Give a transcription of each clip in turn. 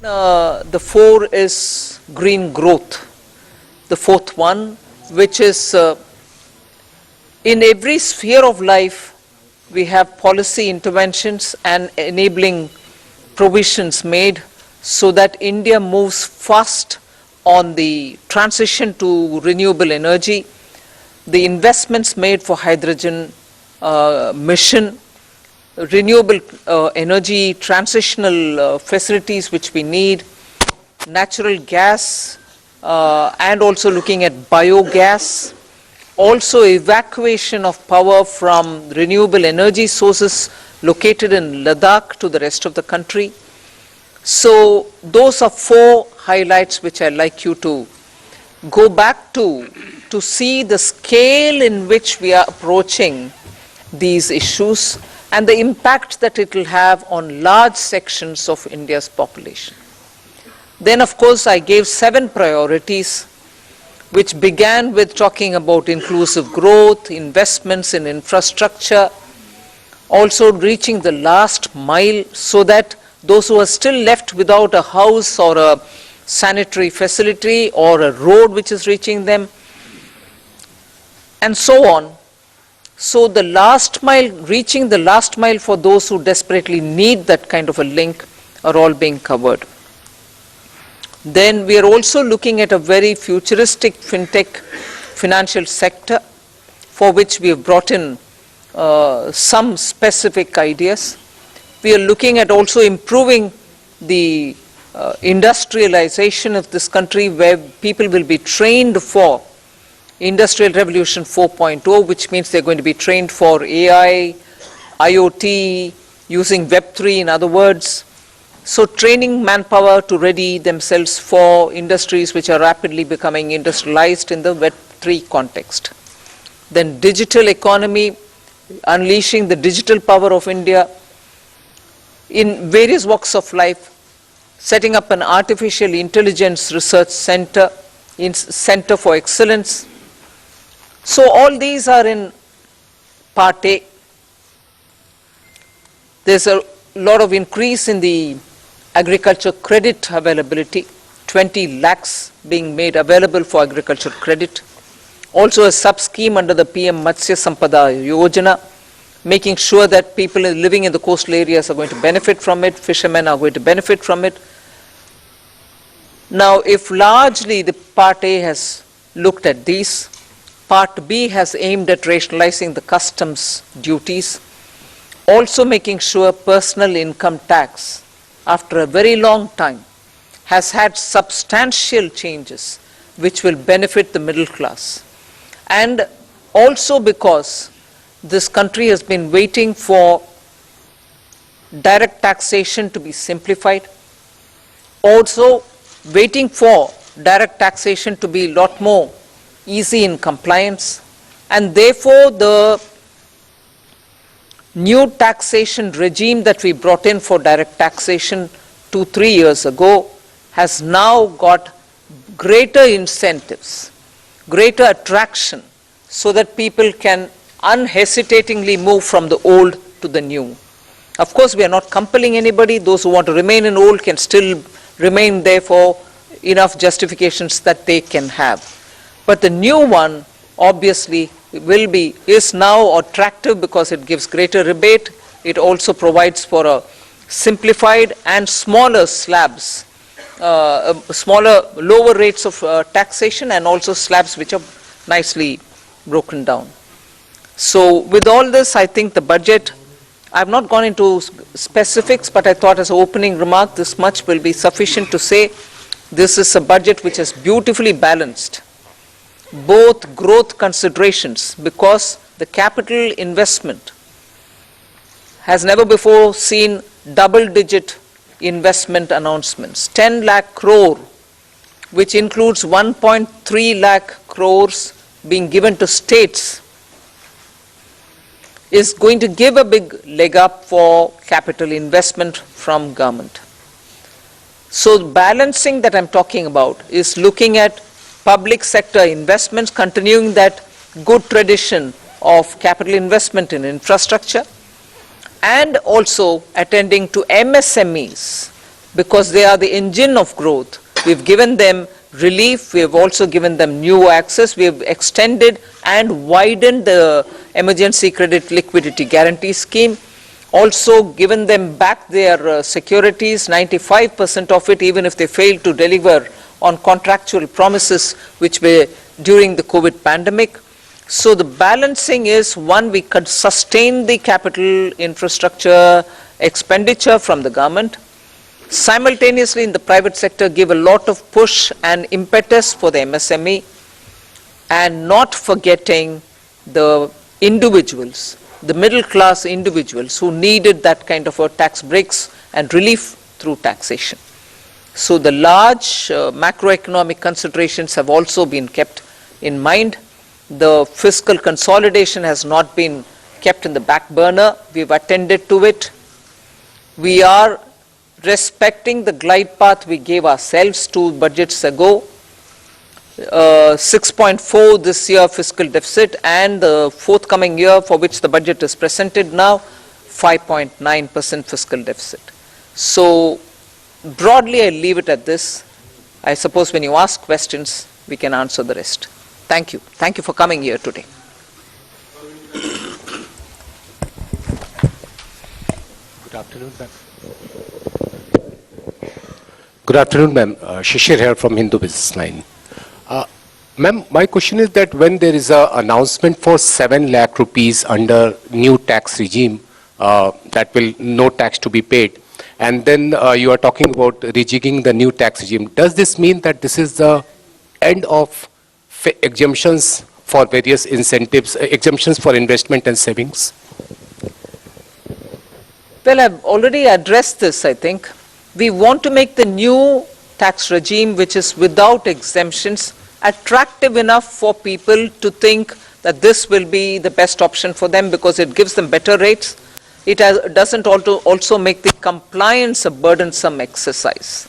The 4 is green growth. The 4th one, which is in every sphere of life, we have policy interventions and enabling provisions made so that India moves fast on the transition to renewable energy, the investments made for hydrogen mission, renewable energy transitional facilities which we need, natural gas, and also looking at biogas, also evacuation of power from renewable energy sources located in Ladakh to the rest of the country. So those are 4 highlights which I'd like you to go back to see the scale in which we are approaching these issues and the impact that it will have on large sections of India's population. Then, of course, I gave 7 priorities, which began with talking about inclusive growth, investments in infrastructure, also reaching the last mile so that those who are still left without a house or a sanitary facility or a road which is reaching them, and so on. So the last mile, reaching the last mile for those who desperately need that kind of a link are all being covered. Then we are also looking at a very futuristic fintech financial sector for which we have brought in some specific ideas. We are looking at also improving the industrialization of this country where people will be trained for Industrial Revolution 4.0, which means they're going to be trained for AI, IoT, using Web3 in other words. So training manpower to ready themselves for industries which are rapidly becoming industrialized in the Web3 context. Then digital economy, unleashing the digital power of India in various walks of life, setting up an artificial intelligence research center, center for excellence. So all these are in part A. There's a lot of increase in the agriculture credit availability, 20 lakhs being made available for agriculture credit. Also a sub-scheme under the PM Matsya Sampada Yojana, making sure that people living in the coastal areas are going to benefit from it, fishermen are going to benefit from it. Now, if largely the part A has looked at these, part B has aimed at rationalizing the customs duties, also making sure personal income tax, after a very long time, has had substantial changes which will benefit the middle class. And also because this country has been waiting for direct taxation to be simplified, also waiting for direct taxation to be a lot more easy in compliance, and therefore the new taxation regime that we brought in for direct taxation 2-3 years ago has now got greater incentives, greater attraction, so that people can unhesitatingly move from the old to the new. Of course, we are not compelling anybody. Those who want to remain in old can still remain there for enough justifications that they can have. But the new one obviously is now attractive because it gives greater rebate. It also provides for a simplified and smaller slabs, lower rates of taxation, and also slabs which are nicely broken down. So with all this, I think the budget, I have not gone into specifics, but I thought as an opening remark, this much will be sufficient to say this is a budget which is beautifully balanced. Both growth considerations, because the capital investment has never before seen double-digit investment announcements. 10 lakh crore, which includes 1.3 lakh crores being given to states, is going to give a big leg up for capital investment from government. So the balancing that I'm talking about is looking at public sector investments, continuing that good tradition of capital investment in infrastructure, and also attending to MSMEs because they are the engine of growth. We've given them relief, we have also given them new access, we have extended and widened the emergency credit liquidity guarantee scheme, also given them back their securities, 95% of it, even if they fail to deliver on contractual promises which were during the COVID pandemic. So the balancing is, one, we could sustain the capital infrastructure expenditure from the government, simultaneously in the private sector give a lot of push and impetus for the MSME, and not forgetting the individuals, the middle class individuals who needed that kind of a tax breaks and relief through taxation. So the large macroeconomic considerations have also been kept in mind. The fiscal consolidation has not been kept in the back burner. We've attended to it. We are respecting the glide path we gave ourselves 2 budgets ago. 6.4 this year fiscal deficit, and the forthcoming year for which the budget is presented now, 5.9% fiscal deficit. So broadly I leave it at this. I suppose when you ask questions we can answer the rest. Thank you. Thank you for coming here today. Good afternoon, ma'am. Good afternoon, ma'am. Shishir here from Hindu Business Line. Ma'am, my question is that when there is an announcement for 7 lakh rupees under new tax regime, that will no tax to be paid, and then you are talking about rejigging the new tax regime, does this mean that this is the end of exemptions for various incentives, exemptions for investment and savings? Well, I've already addressed this, I think. We want to make the new tax regime, which is without exemptions, attractive enough for people to think that this will be the best option for them because it gives them better rates. It doesn't also make the compliance a burdensome exercise.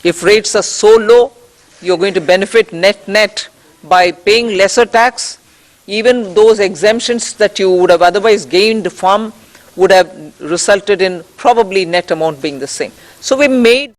If rates are so low, you're going to benefit net by paying lesser tax. Even those exemptions that you would have otherwise gained from would have resulted in probably net amount being the same. So we made